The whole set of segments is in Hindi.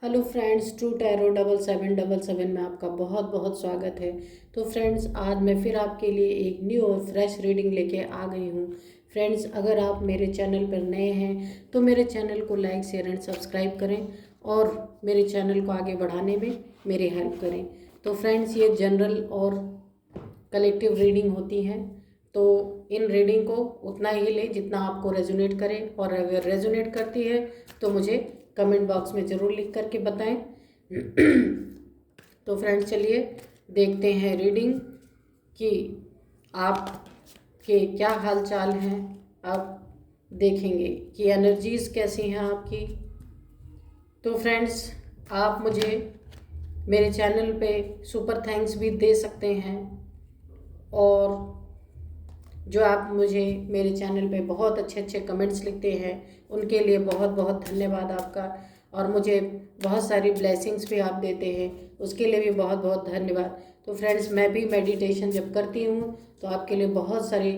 हेलो फ्रेंड्स, ट्रू टैरो 7777 में आपका बहुत बहुत स्वागत है। तो फ्रेंड्स, आज मैं फिर आपके लिए एक न्यू और फ्रेश रीडिंग लेके आ गई हूँ। फ्रेंड्स, अगर आप मेरे चैनल पर नए हैं तो मेरे चैनल को लाइक शेयर एंड सब्सक्राइब करें और मेरे चैनल को आगे बढ़ाने में मेरी हेल्प करें। तो फ्रेंड्स, ये जनरल और कलेक्टिव रीडिंग होती हैं, तो इन रीडिंग को उतना ही लें जितना आपको रेजोनेट करे, और अगर रेजोनेट करती है तो मुझे कमेंट बॉक्स में ज़रूर लिख करके बताएं। तो फ्रेंड्स, चलिए देखते हैं रीडिंग कि आप के क्या हाल चाल हैं। आप देखेंगे कि एनर्जीज़ कैसी हैं आपकी। तो फ्रेंड्स, आप मुझे मेरे चैनल पे सुपर थैंक्स भी दे सकते हैं, और जो आप मुझे मेरे चैनल पे बहुत अच्छे अच्छे कमेंट्स लिखते हैं उनके लिए बहुत बहुत धन्यवाद आपका, और मुझे बहुत सारी ब्लेसिंग्स भी आप देते हैं उसके लिए भी बहुत बहुत धन्यवाद। तो फ्रेंड्स, मैं भी मेडिटेशन जब करती हूँ तो आपके लिए बहुत सारी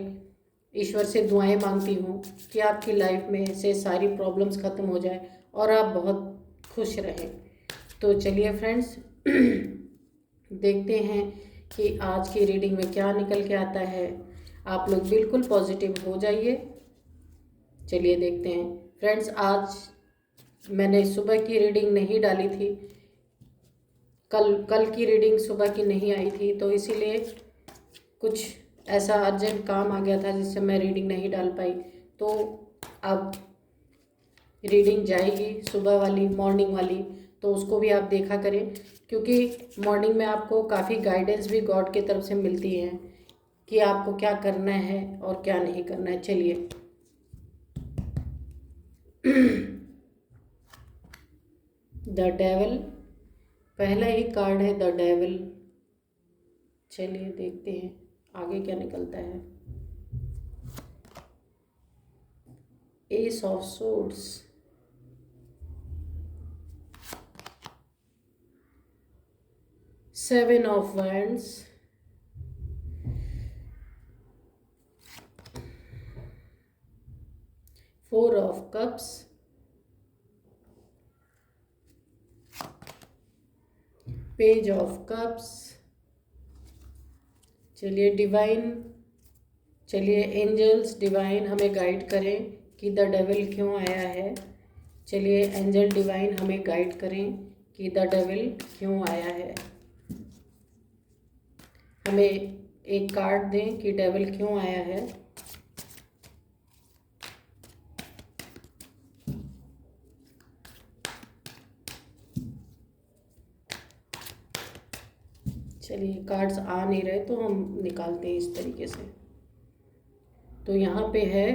ईश्वर से दुआएं मांगती हूँ कि आपकी लाइफ में से सारी प्रॉब्लम्स ख़त्म हो जाए और आप बहुत खुश रहें। तो चलिए फ्रेंड्स, देखते हैं कि आज की रीडिंग में क्या निकल के आता है। आप लोग बिल्कुल पॉजिटिव हो जाइए। चलिए देखते हैं फ्रेंड्स। आज मैंने सुबह की रीडिंग नहीं डाली थी, कल की रीडिंग सुबह की नहीं आई थी, तो इसीलिए कुछ ऐसा अर्जेंट काम आ गया था जिससे मैं रीडिंग नहीं डाल पाई। तो अब रीडिंग जाएगी सुबह वाली, मॉर्निंग वाली, तो उसको भी आप देखा करें, क्योंकि मॉर्निंग में आपको काफ़ी गाइडेंस भी गॉड की तरफ से मिलती है कि आपको क्या करना है और क्या नहीं करना है। चलिए द डेविल, पहला ही कार्ड है द डेविल। चलिए देखते हैं आगे क्या निकलता है। S of swords, seven of wands, four of cups, page of cups. चलिए डिवाइन, चलिए एंजल्स डिवाइन हमें गाइड करें कि द डेविल क्यों आया है। चलिए एंजल डिवाइन हमें गाइड करें कि द डेविल क्यों आया है। हमें एक कार्ड दें कि डेविल क्यों आया है। चलिए कार्ड्स आ नहीं रहे तो हम निकालते हैं इस तरीके से। तो यहाँ पे है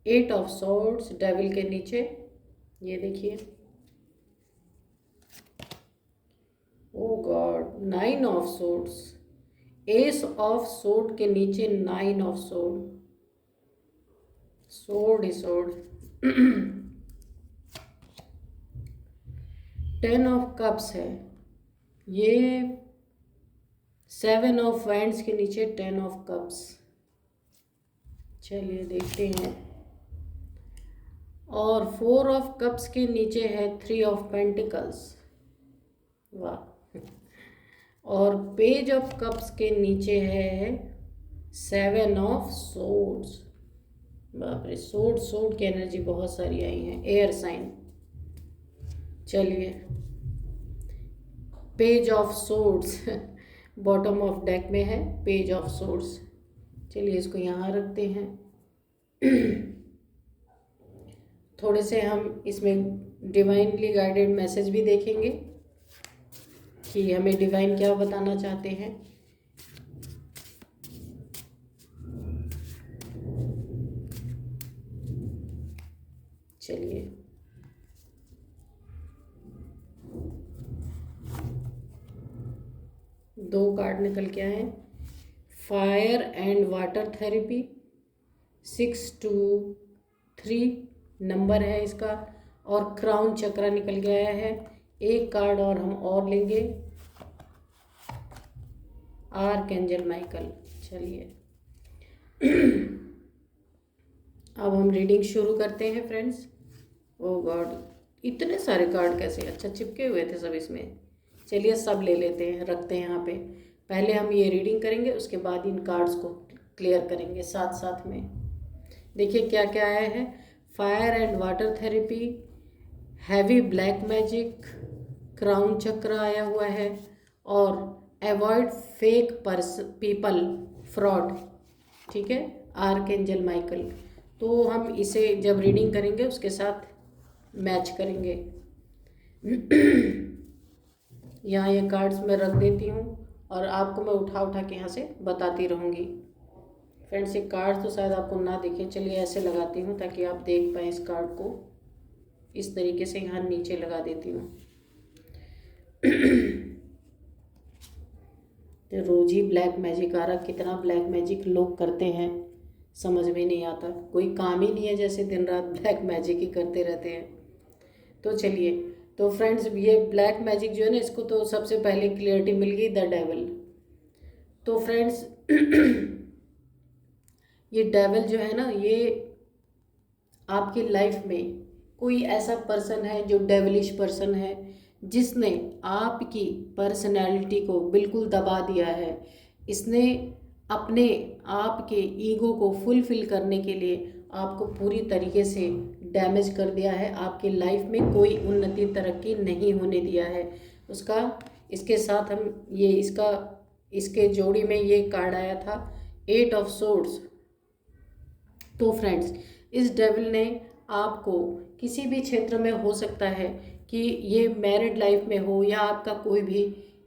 एट ऑफ सॉर्ड्स डेविल के नीचे, ये देखिए। O God, nine of swords, ace of sword के नीचे नाइन ऑफ सोर्ड, सोर्ड ही सोर्ड। टेन ऑफ कप्स है, ये सेवन ऑफ वैंड्स के नीचे टेन ऑफ कप्स। चलिए देखते हैं। और फोर ऑफ कप्स के नीचे है थ्री ऑफ पेंटिकल्स, वाह। और पेज ऑफ कप्स के नीचे है सेवन ऑफ सोर्ड्स। बाप रे, सोर्ड सोर्ड की एनर्जी बहुत सारी आई है, एयर साइन। चलिए page of swords bottom of deck में है पेज ऑफ सोर्ड्स। चलिए इसको यहाँ रखते हैं। थोड़े से हम इसमें डिवाइनली गाइडेड मैसेज भी देखेंगे कि हमें डिवाइन क्या बताना चाहते हैं। चलिए दो कार्ड निकल के आए। Fire and water therapy, 623 number है इसका, और क्राउन चक्रा निकल के आया है। एक कार्ड और हम और लेंगे, आर्कएंजल माइकल। चलिए अब हम रीडिंग शुरू करते हैं फ्रेंड्स। ओ गॉड, इतने सारे कार्ड कैसे? अच्छा, चिपके हुए थे सब इसमें। चलिए सब ले लेते हैं, रखते हैं यहाँ पे। पहले हम ये रीडिंग करेंगे, उसके बाद इन कार्ड्स को क्लियर करेंगे साथ साथ में। देखिए क्या क्या आया है। Fire and water therapy, heavy black magic, crown चक्र आया हुआ है, और अवॉइड फेक पीपल, फ्रॉड। ठीक है, आर्कएंजल माइकल। तो हम इसे जब रीडिंग करेंगे उसके साथ मैच करेंगे। यहाँ ये कार्ड्स मैं रख देती हूँ और आपको मैं उठा उठा के यहाँ से बताती रहूँगी। फ्रेंड्स, ये कार्ड तो शायद आपको ना दिखे, चलिए ऐसे लगाती हूँ ताकि आप देख पाएँ इस कार्ड को। इस तरीके से यहाँ नीचे लगा देती हूँ। तो रोज ही ब्लैक मैजिक आ रहा। कितना ब्लैक मैजिक लोग करते हैं समझ में नहीं आता। कोई काम ही नहीं है, जैसे दिन रात ब्लैक मैजिक ही करते रहते हैं। तो चलिए, तो फ्रेंड्स ये ब्लैक मैजिक जो है ना, इसको तो सबसे पहले क्लियरिटी मिल गई, द डेविल। तो फ्रेंड्स ये डेविल जो है ना, ये आपकी लाइफ में कोई ऐसा पर्सन है जो डेविलिश पर्सन है, जिसने आपकी पर्सनैलिटी को बिल्कुल दबा दिया है। इसने अपने आप के ईगो को फुलफिल करने के लिए आपको पूरी तरीके से डैमेज कर दिया है। आपकी लाइफ में कोई उन्नति तरक्की नहीं होने दिया है उसका। इसके साथ हम ये इसके जोड़ी में ये कार्ड आया था, 8 ऑफ सोर्ड्स। तो फ्रेंड्स, इस डेविल ने आपको किसी भी क्षेत्र में, हो सकता है कि ये मैरिड लाइफ में हो या आपका कोई भी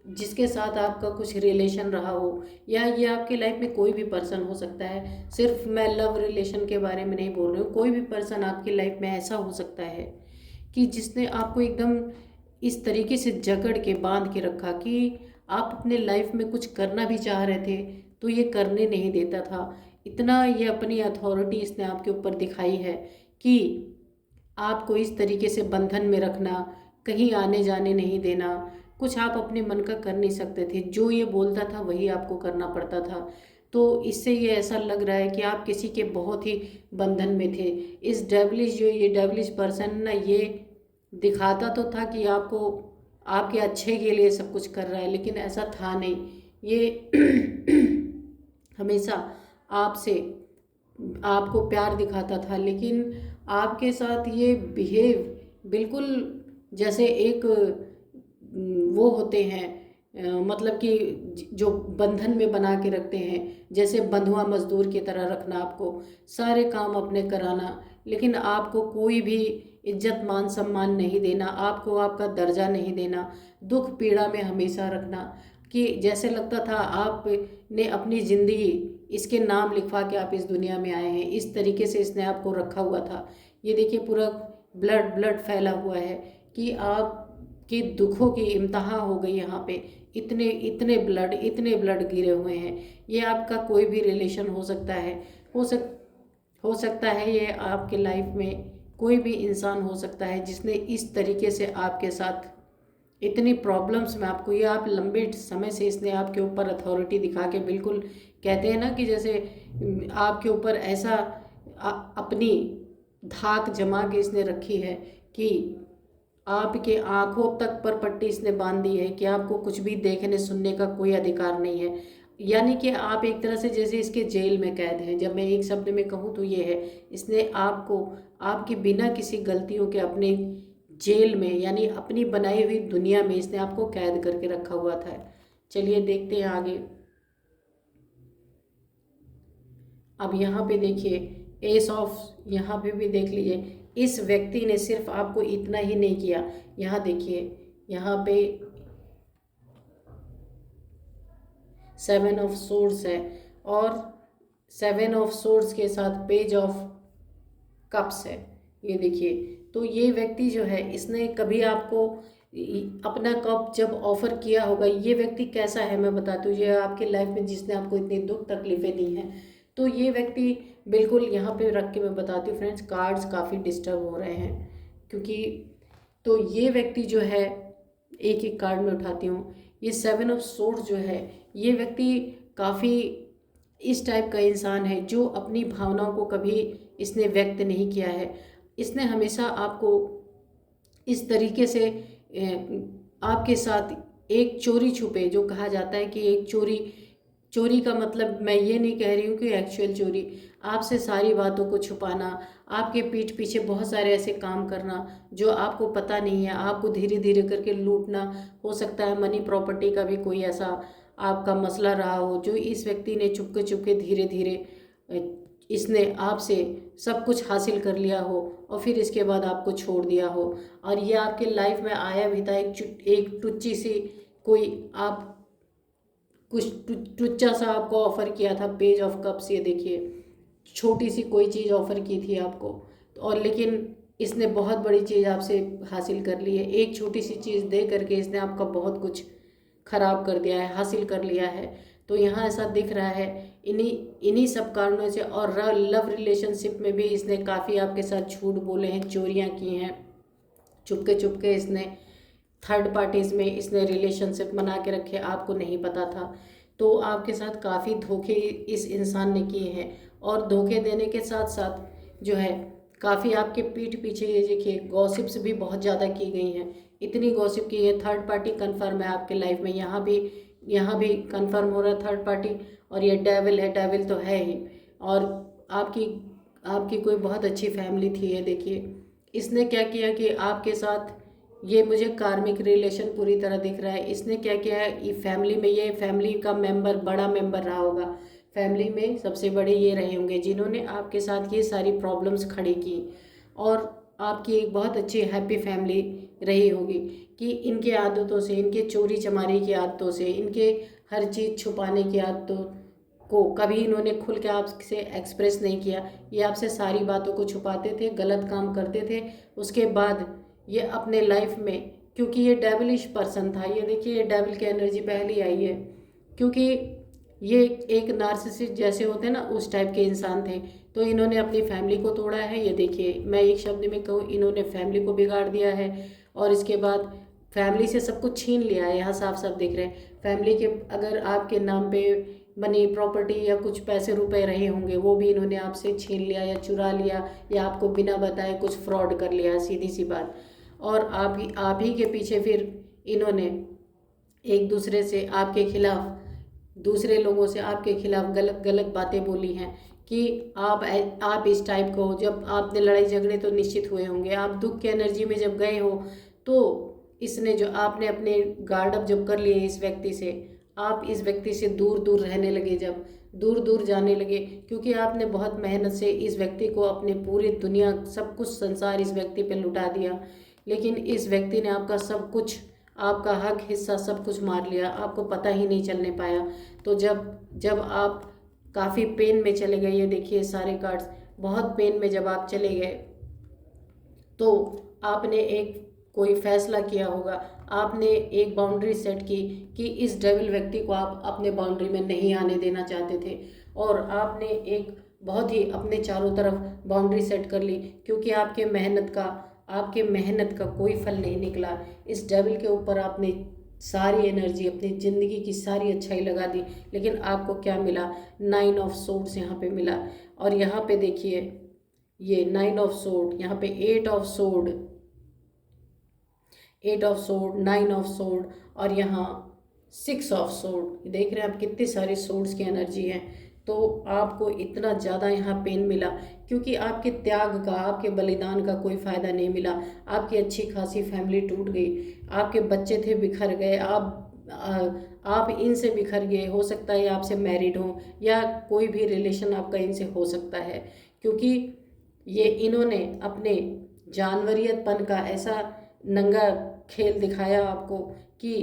जिसके साथ आपका कुछ रिलेशन रहा हो, या ये आपके लाइफ में कोई भी पर्सन हो सकता है। सिर्फ मैं लव रिलेशन के बारे में नहीं बोल रही हूँ, कोई भी पर्सन आपकी लाइफ में ऐसा हो सकता है कि जिसने आपको एकदम इस तरीके से जकड़ के बांध के रखा कि आप अपने लाइफ में कुछ करना भी चाह रहे थे तो ये करने नहीं देता था। इतना ये अपनी अथॉरिटी इसने आपके ऊपर दिखाई है कि आपको इस तरीके से बंधन में रखना, कहीं आने जाने नहीं देना, कुछ आप अपने मन का कर नहीं सकते थे। जो ये बोलता था वही आपको करना पड़ता था। तो इससे ये ऐसा लग रहा है कि आप किसी के बहुत ही बंधन में थे। इस डेविलिश जो ये डेविलिश पर्सन ना, ये दिखाता तो था कि आपको आपके अच्छे के लिए सब कुछ कर रहा है, लेकिन ऐसा था नहीं। ये हमेशा आपसे आपको प्यार दिखाता था, लेकिन आपके साथ ये बिहेव बिल्कुल जैसे एक वो होते हैं, मतलब कि जो बंधन में बना के रखते हैं, जैसे बंधुआ मजदूर की तरह रखना, आपको सारे काम अपने कराना, लेकिन आपको कोई भी इज्जत मान सम्मान नहीं देना, आपको आपका दर्जा नहीं देना, दुख पीड़ा में हमेशा रखना, कि जैसे लगता था आपने अपनी ज़िंदगी इसके नाम लिखवा के आप इस दुनिया में आए हैं। इस तरीके से इसने आपको रखा हुआ था। ये देखिए पूरा ब्लड ब्लड फैला हुआ है कि आपके दुखों की इम्तहा हो गई यहाँ पे। इतने इतने ब्लड गिरे हुए हैं। ये आपका कोई भी रिलेशन हो सकता है, हो सकता है ये आपके लाइफ में कोई भी इंसान हो सकता है जिसने इस तरीके से आपके साथ इतनी प्रॉब्लम्स में आपको, ये आप लंबे समय से इसने आपके ऊपर अथॉरिटी दिखा के, बिल्कुल कहते हैं ना कि जैसे आपके ऊपर ऐसा अपनी धाक जमा के इसने रखी है कि आपके आंखों तक पर पट्टी इसने बांध दी है कि आपको कुछ भी देखने सुनने का कोई अधिकार नहीं है। यानी कि आप एक तरह से जैसे इसके जेल में कैद हैं। जब मैं एक शब्द में कहूँ तो ये है, इसने आपको आपके बिना किसी गलतियों के अपने जेल में, यानी अपनी बनाई हुई दुनिया में इसने आपको कैद करके रखा हुआ था। चलिए देखते हैं आगे। अब यहाँ पे देखिए एस ऑफ, यहाँ पे भी देख लीजिए। इस व्यक्ति ने सिर्फ आपको इतना ही नहीं किया, यहाँ देखिए, यहाँ पे 7 ऑफ सोर्ड्स है और 7 ऑफ सोर्ड्स के साथ पेज ऑफ कप्स है। ये देखिए, तो ये व्यक्ति जो है, इसने कभी आपको अपना कप जब ऑफर किया होगा, ये व्यक्ति कैसा है मैं बताती हूँ। ये आपके लाइफ में जिसने आपको इतनी दुख तकलीफें दी हैं, तो ये व्यक्ति बिल्कुल यहाँ पे रख के मैं बताती हूँ। फ्रेंड्स, कार्ड्स काफ़ी डिस्टर्ब हो रहे हैं क्योंकि, तो ये व्यक्ति जो है, एक एक कार्ड में उठाती हूँ। ये 7 ऑफ सोर्ड्स जो है, ये व्यक्ति काफ़ी इस टाइप का इंसान है जो अपनी भावनाओं को कभी इसने व्यक्त नहीं किया है। इसने हमेशा आपको इस तरीके से आपके साथ एक चोरी छुपे, जो कहा जाता है कि एक चोरी, चोरी का मतलब मैं ये नहीं कह रही हूँ कि एक्चुअल चोरी, आपसे सारी बातों को छुपाना, आपके पीठ पीछे बहुत सारे ऐसे काम करना जो आपको पता नहीं है, आपको धीरे धीरे करके लूटना। हो सकता है मनी प्रॉपर्टी का भी कोई ऐसा आपका मसला रहा हो, जो इस व्यक्ति ने चुपके चुपके धीरे धीरे इसने आपसे सब कुछ हासिल कर लिया हो और फिर इसके बाद आपको छोड़ दिया हो। और ये आपके लाइफ में आया भी था, एक टुच्ची सी कोई, आप कुछ टुच्चा सा आपको ऑफ़र किया था, पेज ऑफ कप्स, ये देखिए छोटी सी कोई चीज़ ऑफ़र की थी आपको, और लेकिन इसने बहुत बड़ी चीज़ आपसे हासिल कर ली है। एक छोटी सी चीज़ दे करके इसने आपका बहुत कुछ खराब कर दिया है, हासिल कर लिया है। तो यहाँ ऐसा दिख रहा है, इन्हीं इन्हीं सब कारणों से। और लव रिलेशनशिप में भी इसने काफ़ी आपके साथ झूठ बोले हैं, चोरियाँ की हैं, चुपके चुपके इसने थर्ड पार्टीज़ में इसने रिलेशनशिप बना के रखे, आपको नहीं पता था। तो आपके साथ काफ़ी धोखे इस इंसान ने किए हैं, और धोखे देने के साथ साथ जो है काफ़ी आपके पीठ पीछे ये देखिए गॉसिप्स भी बहुत ज़्यादा की गई हैं। इतनी गॉसिप की है, थर्ड पार्टी कन्फर्म है आपके लाइफ में, यहाँ भी कन्फर्म हो रहा है थर्ड पार्टी। और ये डेविल है, डेविल तो है ही। और आपकी आपकी कोई बहुत अच्छी फैमिली थी, ये देखिए इसने क्या किया कि आपके साथ, ये मुझे कार्मिक रिलेशन पूरी तरह दिख रहा है। इसने क्या किया है, ये फैमिली में, ये फैमिली का मेंबर, बड़ा मेंबर रहा होगा, फैमिली में सबसे बड़े ये रहे होंगे जिन्होंने आपके साथ ये सारी प्रॉब्लम्स खड़ी की। और आपकी एक बहुत अच्छी हैप्पी फैमिली रही होगी कि इनके आदतों से, इनके चोरी चमारी की आदतों से, इनके हर चीज़ छुपाने की आदतों को कभी इन्होंने खुल के आपसे एक्सप्रेस नहीं किया। ये आपसे सारी बातों को छुपाते थे, गलत काम करते थे। उसके बाद ये अपने लाइफ में, क्योंकि ये डेविलिश पर्सन था, ये देखिए ये डेविल की एनर्जी पहली आई है, क्योंकि ये एक नार्सिसिस्ट जैसे होते हैं ना, उस टाइप के इंसान थे। तो इन्होंने अपनी फैमिली को तोड़ा है, ये देखिए मैं एक शब्द में कहूँ, इन्होंने फैमिली को बिगाड़ दिया है। और इसके बाद फैमिली से सब कुछ छीन लिया है, यहाँ साफ साफ दिख रहे हैं। फैमिली के अगर आपके नाम पे मनी प्रॉपर्टी या कुछ पैसे रुपए रहे होंगे, वो भी इन्होंने आपसे छीन लिया या चुरा लिया, या आपको बिना बताए कुछ फ्रॉड कर लिया, सीधी सी बात। और आप ही के पीछे फिर इन्होंने एक दूसरे से आपके खिलाफ, दूसरे लोगों से आपके खिलाफ गलत गलत बातें बोली हैं कि आप इस टाइप को, जब आपने लड़ाई झगड़े तो निश्चित हुए होंगे, आप दुख की एनर्जी में जब गए हो, तो इसने जो आपने अपने गार्ड अप जब कर लिए इस व्यक्ति से, आप इस व्यक्ति से दूर दूर रहने लगे, जब दूर दूर जाने लगे, क्योंकि आपने बहुत मेहनत से इस व्यक्ति को, अपने पूरी दुनिया सब कुछ संसार इस व्यक्ति पे लुटा दिया। लेकिन इस व्यक्ति ने आपका सब कुछ, आपका हक हिस्सा सब कुछ मार लिया, आपको पता ही नहीं चलने पाया। तो जब जब आप काफ़ी पेन में चले गए, ये देखिए सारे कार्ड्स, बहुत पेन में जब आप चले गए, तो आपने एक कोई फैसला किया होगा, आपने एक बाउंड्री सेट की कि इस डेविल व्यक्ति को आप अपने बाउंड्री में नहीं आने देना चाहते थे। और आपने एक बहुत ही अपने चारों तरफ बाउंड्री सेट कर ली, क्योंकि आपके मेहनत का कोई फल नहीं निकला। इस डेविल के ऊपर आपने सारी एनर्जी, अपनी ज़िंदगी की सारी अच्छाई लगा दी, लेकिन आपको क्या मिला? 9 ऑफ सोर्ड्स यहाँ पे मिला। और यहाँ पे देखिए ये 9 ऑफ सोर्ड, यहाँ पे 8 of sword, 8 of sword, 9 of sword, और यहाँ 6 ऑफ सोर्ड। देख रहे हैं आप कितनी सारी सोर्ड्स की एनर्जी है। तो आपको इतना ज़्यादा यहाँ पेन मिला, क्योंकि आपके त्याग का, आपके बलिदान का कोई फ़ायदा नहीं मिला। आपकी अच्छी खासी फैमिली टूट गई, आपके बच्चे थे बिखर गए, आप इनसे बिखर गए। हो सकता है आपसे मैरिड हो, या कोई भी रिलेशन आपका इनसे हो सकता है, क्योंकि ये इन्होंने अपने जानवरियतपन का ऐसा नंगा खेल दिखाया आपको कि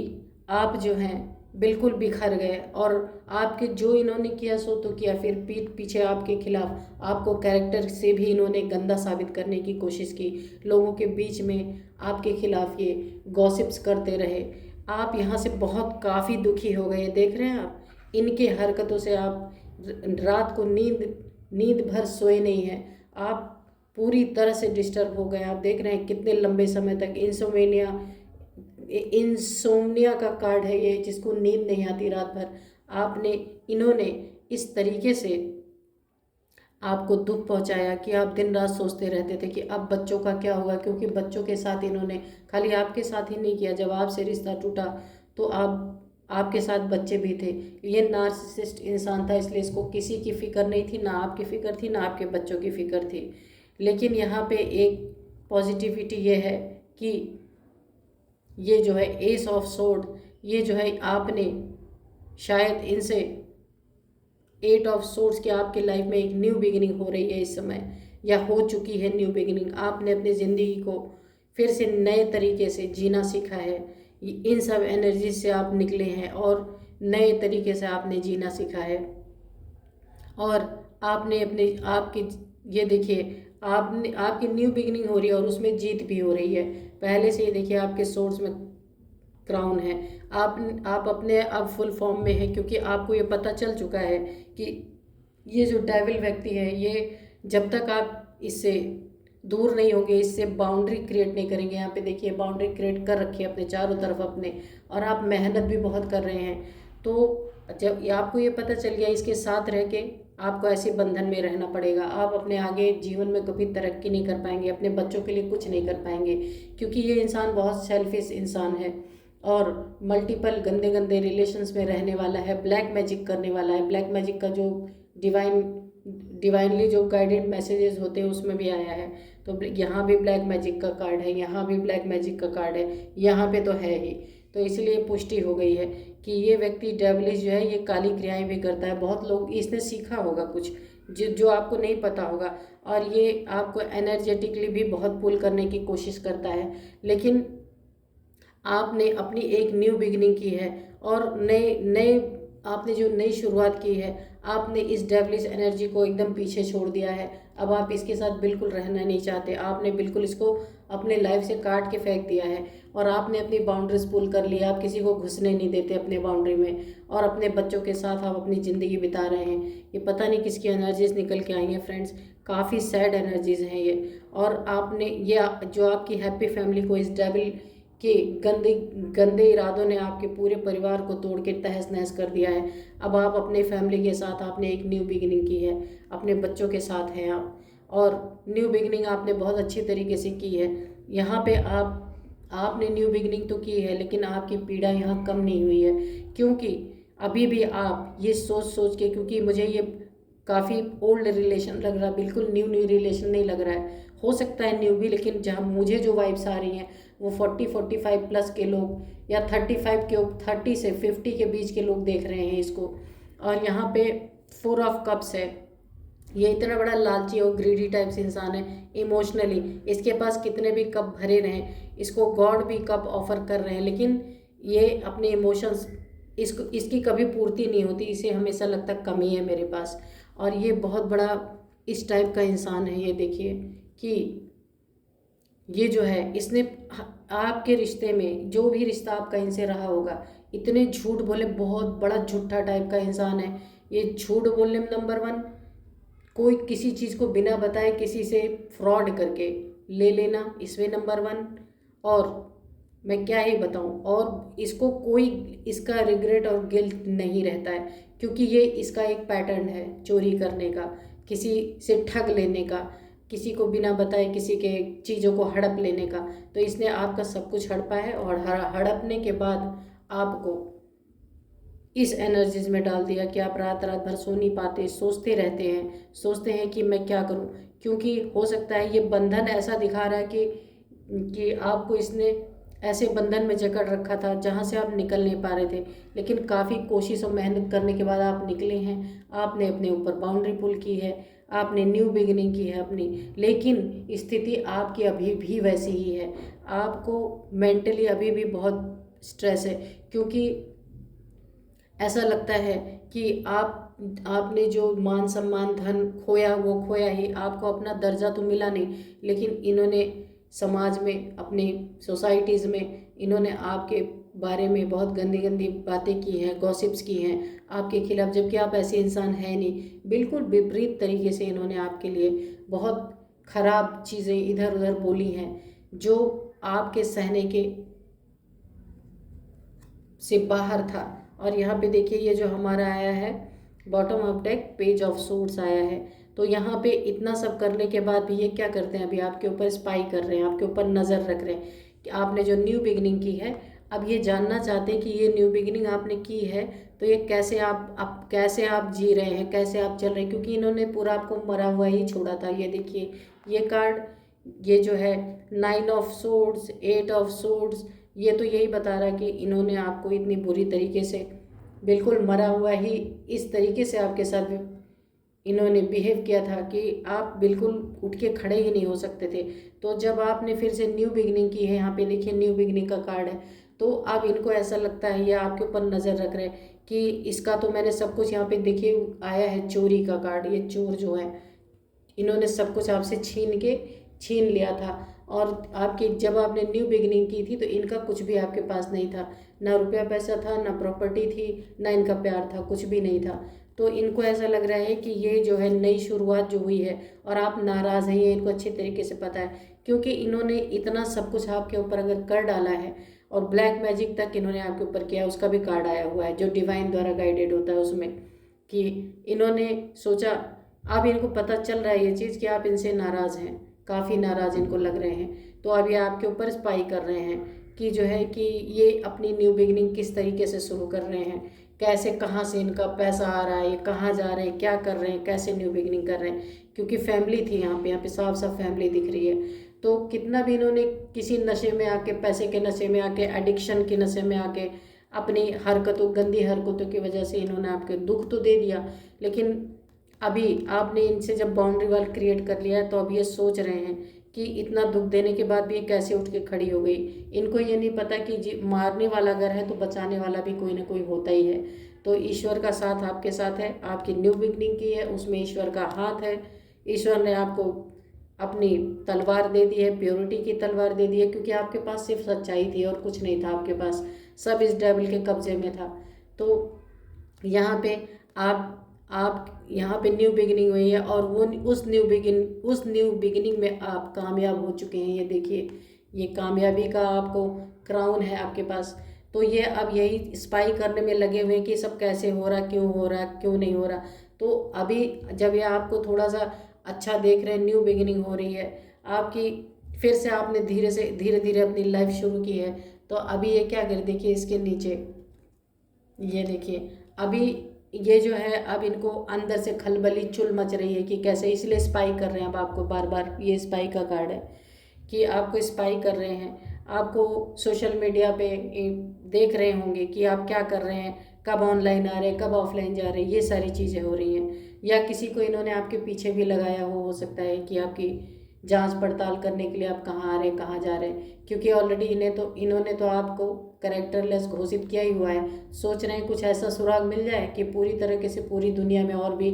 आप जो हैं बिल्कुल बिखर गए। और आपके जो इन्होंने किया सो तो किया, फिर पीठ पीछे आपके खिलाफ, आपको कैरेक्टर से भी इन्होंने गंदा साबित करने की कोशिश की, लोगों के बीच में आपके खिलाफ ये गॉसिप्स करते रहे। आप यहाँ से बहुत काफ़ी दुखी हो गए, देख रहे हैं आप इनके हरकतों से। आप रात को नींद भर सोए नहीं हैं, आप पूरी तरह से डिस्टर्ब हो गए। आप देख रहे हैं कितने लंबे समय तक इंसोम्निया का कार्ड है ये, जिसको नींद नहीं आती रात भर। इन्होंने इस तरीके से आपको दुख पहुंचाया, कि आप दिन रात सोचते रहते थे कि अब बच्चों का क्या होगा, क्योंकि बच्चों के साथ इन्होंने खाली आपके साथ ही नहीं किया, जब आपसे रिश्ता टूटा तो आपके साथ बच्चे भी थे। ये नार्सिसिस्ट इंसान था, इसलिए इसको किसी की फिक्र नहीं थी, ना आपकी फिक्र थी ना आपके बच्चों की फिक्र थी। लेकिन यहाँ पे एक पॉजिटिविटी ये है कि ये जो है एस ऑफ सोर्ड, ये जो है आपने शायद इनसे 8 ऑफ सोर्ड्स की आपकी लाइफ में एक न्यू बिगिनिंग हो रही है इस समय, या हो चुकी है न्यू बिगिनिंग। आपने अपनी ज़िंदगी को फिर से नए तरीके से जीना सीखा है, इन सब एनर्जी से आप निकले हैं और नए तरीके से आपने जीना सीखा है। और आपने अपने आपकी ये देखिए, आपने आपकी न्यू बिगिनिंग हो रही है और उसमें जीत भी हो रही है। पहले से ही देखिए आपके सोर्स में क्राउन है, आप अपने अब फुल फॉर्म में है, क्योंकि आपको ये पता चल चुका है कि ये जो डेविल व्यक्ति है, ये जब तक आप इससे दूर नहीं होंगे, इससे बाउंड्री क्रिएट नहीं करेंगे। यहाँ पे देखिए बाउंड्री क्रिएट कर रखी है अपने चारों तरफ अपने, और आप मेहनत भी बहुत कर रहे हैं। तो जब आपको ये पता चल गया, इसके साथ रह के आपको ऐसे बंधन में रहना पड़ेगा। आप अपने आगे जीवन में कभी तरक्की नहीं कर पाएंगे, अपने बच्चों के लिए कुछ नहीं कर पाएंगे, क्योंकि ये इंसान बहुत सेल्फिश इंसान है और मल्टीपल गंदे गंदे रिलेशंस में रहने वाला है, ब्लैक मैजिक करने वाला है। ब्लैक मैजिक का जो डिवाइनली जो गाइडेड मैसेजेस होते हैं उसमें भी आया है। तो यहाँ भी ब्लैक मैजिक का कार्ड है, यहाँ भी ब्लैक मैजिक का कार्ड है, यहाँ पे तो है ही। तो इसलिए पुष्टि हो गई है कि ये व्यक्ति डेविलिश जो है, ये काली क्रियाएं भी करता है। बहुत लोग इसने सीखा होगा कुछ जो आपको नहीं पता होगा, और ये आपको एनर्जेटिकली भी बहुत पुल करने की कोशिश करता है। लेकिन आपने अपनी एक न्यू बिगिनिंग की है और नए नए आपने जो नई शुरुआत की है, आपने इस डेविलिश एनर्जी को एकदम पीछे छोड़ दिया है। अब आप इसके साथ बिल्कुल रहना नहीं चाहते, आपने बिल्कुल इसको अपने लाइफ से काट के फेंक दिया है और आपने अपनी बाउंड्रीज पुल कर लिया। आप किसी को घुसने नहीं देते अपने बाउंड्री में, और अपने बच्चों के साथ आप अपनी ज़िंदगी बिता रहे हैं। ये पता नहीं किसकी एनर्जीज निकल के आई हैं फ्रेंड्स, काफ़ी सैड एनर्जीज हैं ये। और आपने ये जो आपकी हैप्पी फैमिली को इस डेविल कि गंदे गंदे इरादों ने आपके पूरे परिवार को तोड़ के तहस नहस कर दिया है। अब आप अपने फैमिली के साथ आपने एक न्यू बिगिनिंग की है, अपने बच्चों के साथ हैं आप, और न्यू बिगिनिंग आपने बहुत अच्छी तरीके से की है। यहाँ पे आपने न्यू बिगिनिंग तो की है, लेकिन आपकी पीड़ा यहाँ कम नहीं हुई है, क्योंकि अभी भी आप ये सोच सोच के, क्योंकि मुझे ये काफ़ी ओल्ड रिलेशन लग रहा है, बिल्कुल न्यू न्यू रिलेशन नहीं लग रहा है। हो सकता है न्यू भी, लेकिन जहाँ मुझे जो वाइब्स आ रही हैं वो 40-45 प्लस के लोग, या 30 से 50 के बीच के लोग देख रहे हैं इसको। और यहाँ पे 4 ऑफ कप्स है, ये इतना बड़ा लालची और ग्रीडी टाइप से इंसान है इमोशनली। इसके पास कितने भी कप भरे रहें, इसको गॉड भी कप ऑफर कर रहे हैं, लेकिन ये अपने इमोशंस इसकी कभी पूर्ति नहीं होती। इसे हमेशा लगता कमी है मेरे पास, और ये बहुत बड़ा इस टाइप का इंसान है। ये देखिए कि ये जो है, इसने आपके रिश्ते में जो भी रिश्ता आपका इनसे रहा होगा, इतने झूठ बोले, बहुत बड़ा झूठा टाइप का इंसान है ये। झूठ बोलने में नंबर 1, कोई किसी चीज़ को बिना बताए किसी से फ्रॉड करके ले लेना, इसमें नंबर 1। और मैं क्या ही बताऊं, और इसको कोई इसका रिग्रेट और गिल्ट नहीं रहता है, क्योंकि ये इसका एक पैटर्न है चोरी करने का, किसी से ठग लेने का, किसी को बिना बताए किसी के चीज़ों को हड़प लेने का। तो इसने आपका सब कुछ हड़पा है, और हड़पने के बाद आपको इस एनर्जीज में डाल दिया कि आप रात रात भर सो नहीं पाते, सोचते रहते हैं, सोचते हैं कि मैं क्या करूं। क्योंकि हो सकता है ये बंधन ऐसा दिखा रहा है कि आपको इसने ऐसे बंधन में जकड़ रखा था जहां से आप निकल नहीं पा रहे थे, लेकिन काफ़ी कोशिश और मेहनत करने के बाद आप निकले हैं। आपने अपने ऊपर बाउंड्री पुल की है, आपने न्यू बिगिनिंग की है अपनी, लेकिन स्थिति आपकी अभी भी वैसी ही है। आपको मेंटली अभी भी बहुत स्ट्रेस है, क्योंकि ऐसा लगता है कि आपने जो मान सम्मान धन खोया वो खोया ही, आपको अपना दर्जा तो मिला नहीं, लेकिन इन्होंने समाज में, अपने सोसाइटीज़ में, इन्होंने आपके बारे में बहुत गंदी गंदी बातें की हैं, गॉसिप्स की हैं आपके खिलाफ, जबकि आप ऐसे इंसान हैं नहीं। बिल्कुल विपरीत तरीके से इन्होंने आपके लिए बहुत खराब चीज़ें इधर उधर बोली हैं, जो आपके सहने के से बाहर था। और यहाँ पे देखिए, ये जो हमारा आया है bottom of deck, page of suits आया है। तो यहाँ पे इतना सब करने के बाद भी ये क्या करते हैं, अभी आपके ऊपर स्पाई कर रहे हैं, आपके ऊपर नज़र रख रहे हैं कि आपने जो न्यू बिगनिंग की है। अब ये जानना चाहते हैं कि ये न्यू बिगनिंग आपने की है तो ये कैसे आप कैसे आप जी रहे हैं, कैसे आप चल रहे हैं, क्योंकि इन्होंने पूरा आपको मरा हुआ ही छोड़ा था। ये देखिए ये कार्ड, ये जो है 9 ऑफ सोर्ड्स, 8 ऑफ सोर्ड्स, ये तो यही बता रहा है कि इन्होंने आपको इतनी बुरी तरीके से बिल्कुल मरा हुआ ही इस तरीके से आपके साथ इन्होंने बिहेव किया था कि आप बिल्कुल उठ के खड़े ही नहीं हो सकते थे। तो जब आपने फिर से न्यू बिगनिंग की है, यहाँ पे देखिए न्यू बिगनिंग का कार्ड है, तो अब इनको ऐसा लगता है ये आपके ऊपर नज़र रख रहे हैं कि इसका तो मैंने सब कुछ, यहाँ पे देखिए आया है चोरी का कार्ड, ये चोर जो है इन्होंने सब कुछ आपसे छीन लिया था। और आपकी जब आपने न्यू बिगनिंग की थी तो इनका कुछ भी आपके पास नहीं था, ना रुपया पैसा था, ना प्रॉपर्टी थी, ना इनका प्यार था, कुछ भी नहीं था। तो इनको ऐसा लग रहा है कि ये जो है नई शुरुआत जो हुई है और आप नाराज़ हैं, ये इनको अच्छे तरीके से पता है, क्योंकि इन्होंने इतना सब कुछ आपके ऊपर अगर कर डाला है और ब्लैक मैजिक तक इन्होंने आपके ऊपर किया, उसका भी कार्ड आया हुआ है जो डिवाइन द्वारा गाइडेड होता है उसमें, कि इन्होंने सोचा, अब इनको पता चल रहा है ये चीज़ कि आप इनसे नाराज़ हैं, काफ़ी नाराज़ इनको लग रहे हैं। तो अब ये आपके ऊपर स्पाई कर रहे हैं कि जो है कि ये अपनी न्यू बिगनिंग किस तरीके से शुरू कर रहे हैं, कैसे, कहाँ से इनका पैसा आ रहा है, ये कहाँ जा रहे हैं, क्या कर रहे हैं, कैसे न्यू बिगनिंग कर रहे हैं, क्योंकि फैमिली थी यहाँ पे साफ साफ फैमिली दिख रही है। तो कितना भी इन्होंने किसी नशे में आके, पैसे के नशे में आके, एडिक्शन के नशे में आके, अपनी हरकतों, गंदी हरकतों की वजह से इन्होंने आपके दुख तो दे दिया, लेकिन अभी आपने इनसे जब बाउंड्री वाल क्रिएट कर लिया है तो अब ये सोच रहे हैं कि इतना दुख देने के बाद भी ये कैसे उठ के खड़ी हो गई। इनको ये नहीं पता कि मारने वाला अगर है तो बचाने वाला भी कोई ना कोई होता ही है। तो ईश्वर का साथ आपके साथ है, आपकी न्यू बिगनिंग की है उसमें ईश्वर का हाथ है। ईश्वर ने आपको अपनी तलवार दे दी है, प्योरिटी की तलवार दे दी है, क्योंकि आपके पास सिर्फ सच्चाई थी और कुछ नहीं था आपके पास, सब इस डेविल के कब्जे में था। तो यहाँ पे आप यहाँ पे न्यू बिगिनिंग हुई है और वो उस न्यू बिगिनिंग में आप कामयाब हो चुके हैं। ये देखिए ये कामयाबी का आपको क्राउन है आपके पास। तो ये अब यही स्पाई करने में लगे हुए हैं कि सब कैसे हो रहा, क्यों हो रहा, क्यों नहीं हो रहा। तो अभी जब ये आपको थोड़ा सा अच्छा देख रहे हैं, न्यू बिगिनिंग हो रही है आपकी, फिर से आपने धीरे धीरे अपनी लाइफ शुरू की है। तो अभी ये क्या कर, देखिए इसके नीचे ये देखिए, अभी ये जो है अब इनको अंदर से खलबली चुल मच रही है कि कैसे, इसलिए स्पाई कर रहे हैं। अब आपको बार बार ये स्पाई का कार्ड है कि आपको स्पाई कर रहे हैं, आपको सोशल मीडिया पे देख रहे होंगे कि आप क्या कर रहे हैं, कब ऑनलाइन आ रहे हैं, कब ऑफलाइन जा रहे हैं, ये सारी चीज़ें हो रही हैं। या किसी को इन्होंने आपके पीछे भी लगाया हो सकता है कि आपकी जांच पड़ताल करने के लिए आप कहाँ आ रहे हैं, कहाँ जा रहे हैं, क्योंकि ऑलरेडी इन्होंने तो आपको कैरेक्टरलेस घोषित किया ही हुआ है। सोच रहे हैं कुछ ऐसा सुराग मिल जाए कि पूरी तरीके से पूरी दुनिया में और भी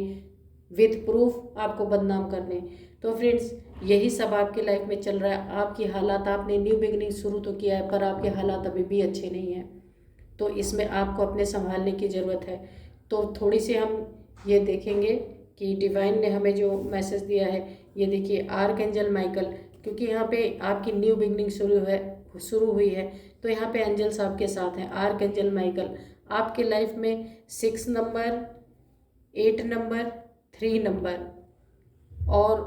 विद प्रूफ आपको बदनाम कर दें। तो फ्रेंड्स यही सब आपकी लाइफ में चल रहा है। आपकी हालात, आपने न्यू बिगनिंग शुरू तो किया है पर आपके हालात अभी भी अच्छे नहीं हैं, तो इसमें आपको अपने संभालने की ज़रूरत है। तो थोड़ी सी हम ये देखेंगे कि डिवाइन ने हमें जो मैसेज दिया है। ये देखिए आर्कएंजल माइकल, क्योंकि यहाँ पे आपकी न्यू बिगनिंग शुरू हुई है तो यहाँ पे एंजल्स आपके साथ हैं। आर्कएंजल माइकल आपके लाइफ में 6 नंबर, 8 नंबर, 3 नंबर और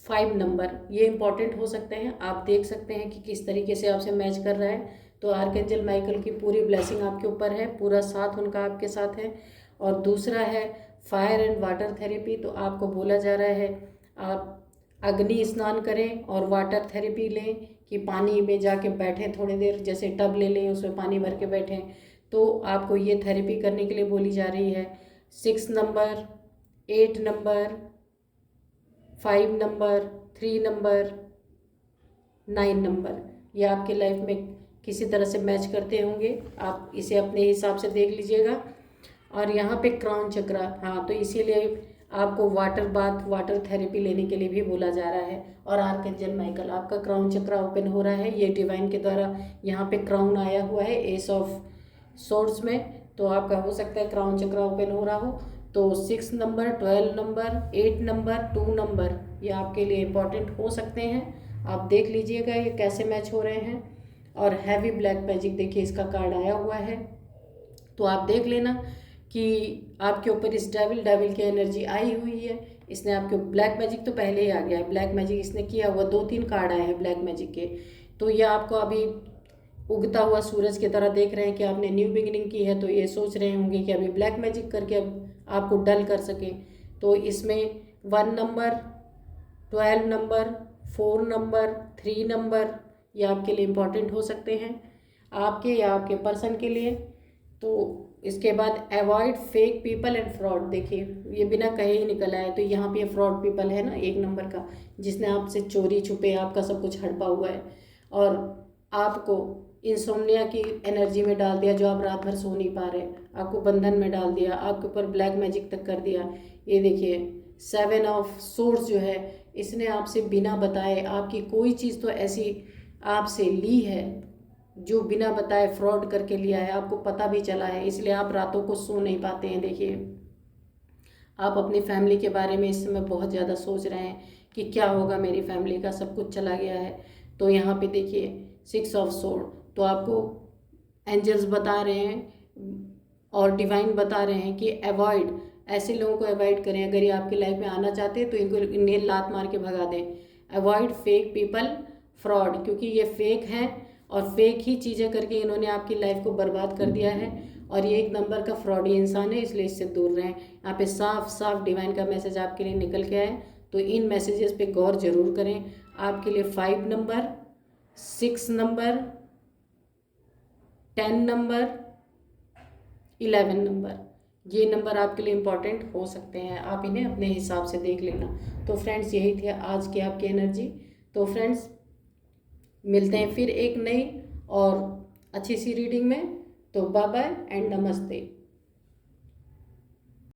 5 नंबर ये इंपॉर्टेंट हो सकते हैं। आप देख सकते हैं कि किस तरीके से आपसे मैच कर रहा है। तो आर्कएंजल माइकल की पूरी ब्लेसिंग आपके ऊपर है, पूरा साथ उनका आपके साथ है। और दूसरा है फायर एंड वाटर थेरेपी। तो आपको बोला जा रहा है आप अग्नि स्नान करें और वाटर थेरेपी लें, कि पानी में जाके बैठें थोड़ी देर, जैसे टब ले लें उसमें पानी भर के बैठें। तो आपको ये थेरेपी करने के लिए बोली जा रही है। 6 number, 8 number, 5 number, 3 number, 9 number ये आपके लाइफ में किसी तरह से मैच करते होंगे। आप इसे अपने हिसाब से देख लीजिएगा। और यहाँ पे क्राउन चक्रा, हाँ, तो इसीलिए आपको वाटर बाथ, वाटर थेरेपी लेने के लिए भी बोला जा रहा है। और आर्कएंजल माइकल आपका क्राउन चक्रा ओपन हो रहा है। ये डिवाइन के द्वारा यहाँ पे क्राउन आया हुआ है एस ऑफ सोर्ड्स में, तो आपका हो सकता है क्राउन चक्रा ओपन हो रहा हो। तो 6 नंबर, 12 नंबर, 8 नंबर, 2 नंबर ये आपके लिए इम्पॉर्टेंट हो सकते हैं। आप देख लीजिएगा ये कैसे मैच हो रहे हैं। और हैवी ब्लैक मैजिक देखिए इसका कार्ड आया हुआ है, तो आप देख लेना कि आपके ऊपर इस डेविल की एनर्जी आई हुई है। इसने आपके ब्लैक मैजिक तो पहले ही आ गया है, ब्लैक मैजिक इसने किया हुआ, 2-3 कार्ड आए हैं ब्लैक मैजिक के। तो ये आपको अभी उगता हुआ सूरज की तरह देख रहे हैं कि आपने न्यू बिगिनिंग की है, तो ये सोच रहे होंगे कि अभी ब्लैक मैजिक करके अब आपको डल कर सकें। तो इसमें 1 नंबर, 12 नंबर, 4 नंबर, 3 नंबर ये आपके लिए इम्पॉर्टेंट हो सकते हैं, आपके या आपके पर्सन के लिए। तो इसके बाद avoid fake people and fraud, देखिए ये बिना कहे ही निकल आया। तो यहाँ पे फ्रॉड पीपल है ना 1 नंबर का, जिसने आपसे चोरी छुपे आपका सब कुछ हड़पा हुआ है और आपको इंसोम्निया की एनर्जी में डाल दिया, जो आप रात भर सो नहीं पा रहे, आपको बंधन में डाल दिया, आपके ऊपर ब्लैक मैजिक तक कर दिया। ये देखिए 7 ऑफ सोर्स जो है, इसने आपसे बिना बताए आपकी कोई चीज़ तो ऐसी आपसे ली है जो बिना बताए फ्रॉड करके लिया है, आपको पता भी चला है, इसलिए आप रातों को सो नहीं पाते हैं। देखिए आप अपनी फैमिली के बारे में इस समय बहुत ज़्यादा सोच रहे हैं कि क्या होगा, मेरी फैमिली का सब कुछ चला गया है। तो यहाँ पे देखिए 6 ऑफ सोर्ड, तो आपको एंजल्स बता रहे हैं और डिवाइन बता रहे हैं कि अवॉइड, ऐसे लोगों को अवॉइड करें। अगर ये आपकी लाइफ में आना चाहते हैं तो इन्हें लात मार के भगा दें। अवॉइड फेक पीपल, फ्रॉड, क्योंकि ये फेक हैं और फेक ही चीज़ें करके इन्होंने आपकी लाइफ को बर्बाद कर दिया है और ये 1 नंबर का फ्रॉडी इंसान है, इसलिए इससे दूर रहें। यहाँ पे साफ साफ डिवाइन का मैसेज आपके लिए निकल के आए, तो इन मैसेजेस पे गौर जरूर करें। आपके लिए 5 नंबर, 6 नंबर, 10 नंबर, 11 नंबर, ये नंबर आपके लिए इम्पॉर्टेंट हो सकते हैं, आप इन्हें अपने हिसाब से देख लेना। तो फ्रेंड्स यही थे आज की आपकी एनर्जी। तो फ्रेंड्स मिलते हैं फिर एक नई और अच्छी सी रीडिंग में। तो बाय बाय एंड नमस्ते।